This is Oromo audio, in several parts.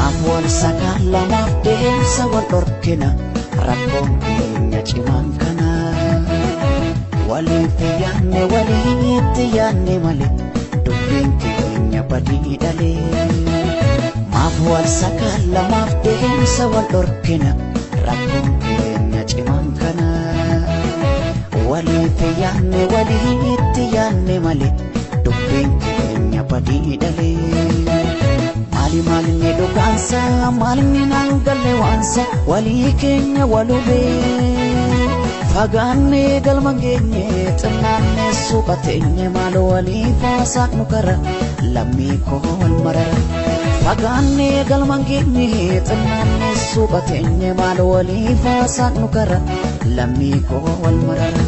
Wal sakala mafdeen sa wal orkina rakkoon keenya cimaan kana walitti yaanne malee dubbiin keenya badii dhalee. Maaf wal sakala mafdeen sa wal orkina rakkoon keenya cimaan kana walitti yaanne malee dubbiin keenya badii dhalee. Malinni dhugaansa malinni nangalle waansa walii keenya walubee fagaannee galma geenye xinnaannee suuqa teenye maal walii faasaaqnu kara lammii koo wal marara. Fagaannee galma geenye xinnaannee suuqa teenye maal walii faasaaqnu kara lammii koo wal marara.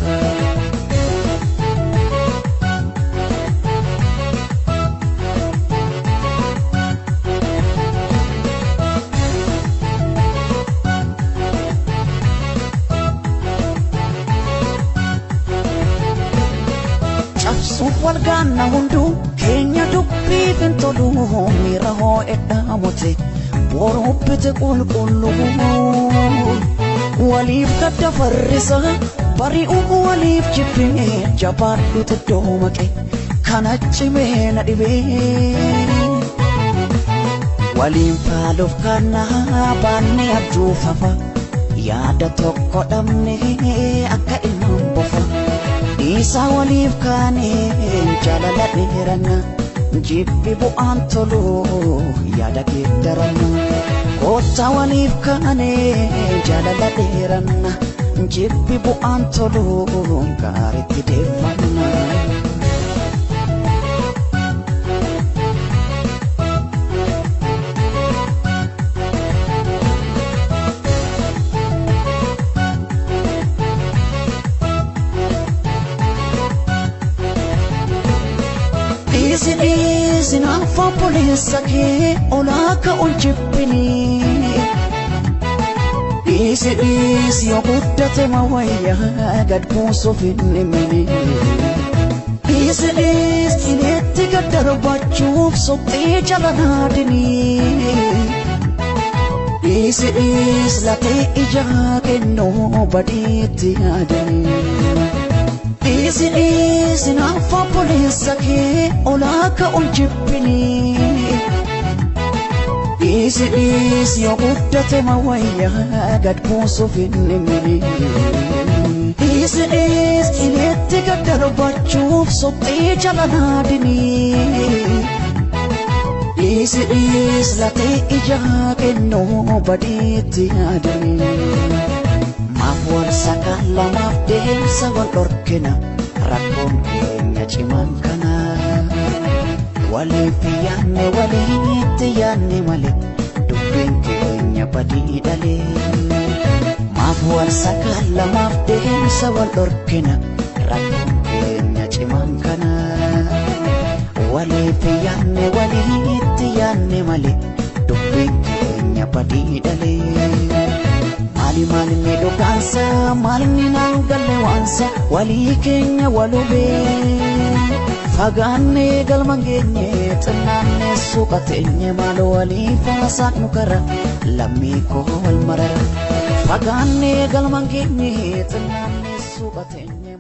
Wal ganna hundu keenya dubbii bintolu miira hoo eddaamute boruubbite qulqullu waliif gadda farrisa bari'uu waliif jibbine jabaadhutu doomaqe kana cimee na dhibee waliin faaluuf kana baannee abjuufafa yaada tokko dhabne akka ilmaan bofa. Isa waliif kaaneen jaalala dheeranna jibbi bu'aan tolu yaada geeddaranna. Koota waliif kaaneen jaalala dheeranna jibbi bu'aan tolu gaariitti deefanna. Isin afaan poleessa kee olaaka ol jibbini Isis yoo guddate mawayyaa gad buusuuf hin himini Isis ineetti gad darbachuuf soqxee jala naadini Isis latee ijaa kennuu badiitti yaadani Isin afaan poleessa kee olaaka ol jibbini Isis yoo guddate mawayyaa gad buusuuf hin himini Isis ineetti gad darbachuuf soqxee jala naadini Isis latee ijaa kennuu badiitti yaadani Maaf wal sakala mafdeen sa wal orkina rakkoon keenya cimaan kana walitti yaanne malee dubbiin keenya badii dhalee. Maaf wal sakala mafdeen sa wal orkina rakkoon keenya cimaan kana walitti yaanne malee dubbiin keenya badii dhalee. Malinni dhugaansa malinni nangalle waansa walii keenya walubee fagaannee galma geenye xinnaannee suuqa teenye maal walii faasaaqnu kara lammii koo wal marara. Fagaannee galma geenye xinnaannee suuqa teenye